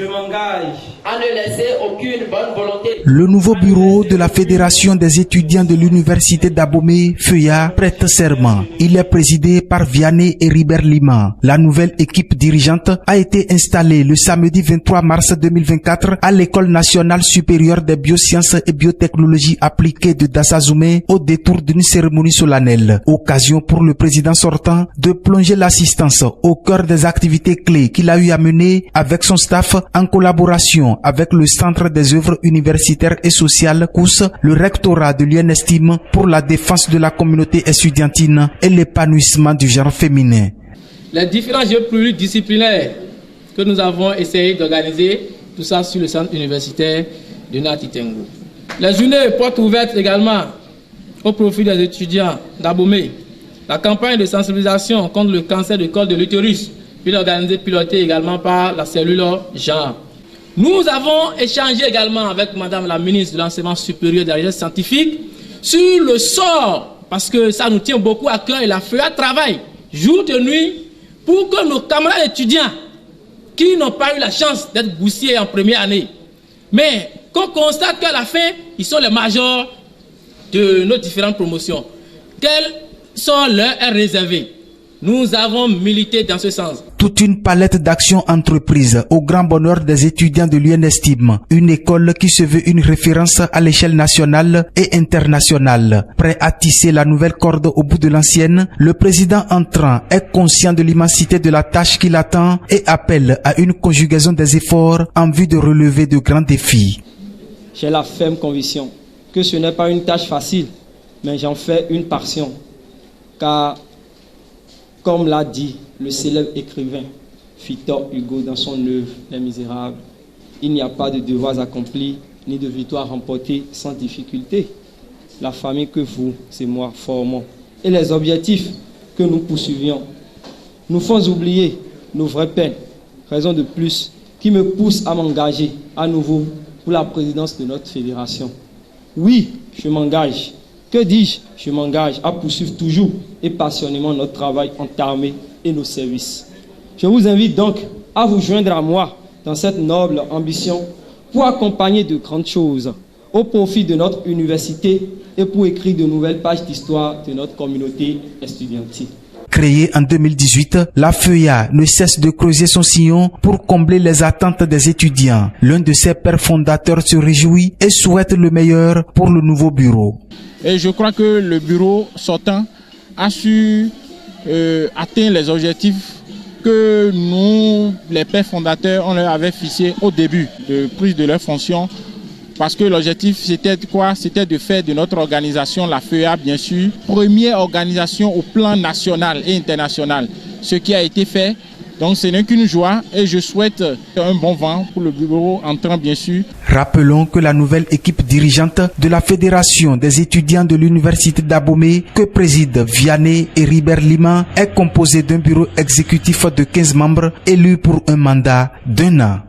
Je m'engage à ne laisser aucune bonne volonté. Le nouveau bureau de la Fédération des étudiants de l'Université d'Abomey, FEUA, prête serment. Il est présidé par Vianney Heribert Lima. La nouvelle équipe dirigeante a été installée le samedi 23 mars 2024 à l'École nationale supérieure des biosciences et biotechnologies appliquées de Dassazoumé au détour d'une cérémonie solennelle. Occasion pour le président sortant de plonger l'assistance au cœur des activités clés qu'il a eu à mener avec son staff en collaboration avec le Centre des œuvres universitaires et sociales COUS, le rectorat de l'UNESTIM pour la défense de la communauté estudiantine et l'épanouissement du genre féminin. Les différents jeux pluridisciplinaires que nous avons essayé d'organiser, tout ça sur le centre universitaire de Nati Tengu. Les journées portes ouvertes également au profit des étudiants d'Abomey. La campagne de sensibilisation contre le cancer du col de l'utérus, pilotée également par la cellule genre. Nous avons échangé également avec Madame la ministre de l'Enseignement supérieur et de la recherche scientifique sur le sort, parce que ça nous tient beaucoup à cœur et la FEUA travaille jour et nuit pour que nos camarades étudiants qui n'ont pas eu la chance d'être boursiers en première année, mais qu'on constate qu'à la fin, ils sont les majors de nos différentes promotions. Quel sort leur est réservé? Nous avons milité dans ce sens. Toute une palette d'actions entreprises au grand bonheur des étudiants de l'UNESTIM, une école qui se veut une référence à l'échelle nationale et internationale. Prêt à tisser la nouvelle corde au bout de l'ancienne, le président entrant est conscient de l'immensité de la tâche qui l'attend et appelle à une conjugaison des efforts en vue de relever de grands défis. J'ai la ferme conviction que ce n'est pas une tâche facile, mais j'en fais une passion. Car comme l'a dit le célèbre écrivain Victor Hugo dans son œuvre Les Misérables, il n'y a pas de devoirs accomplis ni de victoires remportées sans difficulté. La famille que vous et moi formons et les objectifs que nous poursuivions nous font oublier nos vraies peines. Raison de plus qui me pousse à m'engager à nouveau pour la présidence de notre fédération. Oui, je m'engage. Que dis-je? Je m'engage à poursuivre toujours et passionnément notre travail entamé et nos services. Je vous invite donc à vous joindre à moi dans cette noble ambition pour accompagner de grandes choses au profit de notre université et pour écrire de nouvelles pages d'histoire de notre communauté estudiantine. Créée en 2018, la FEUA ne cesse de creuser son sillon pour combler les attentes des étudiants. L'un de ses pères fondateurs se réjouit et souhaite le meilleur pour le nouveau bureau. Et je crois que le bureau sortant a su atteindre les objectifs que nous, les pères fondateurs, on leur avait fixés au début de prise de leur fonction. Parce que l'objectif, c'était quoi? C'était de faire de notre organisation, la FEUA, bien sûr, première organisation au plan national et international. Ce qui a été fait. Donc ce n'est qu'une joie et je souhaite un bon vent pour le bureau entrant, bien sûr. Rappelons que la nouvelle équipe dirigeante de la Fédération des étudiants de l'Université d'Abomey, que préside Vianney Heribert Lima, est composée d'un bureau exécutif de 15 membres élus pour un mandat d'1 an.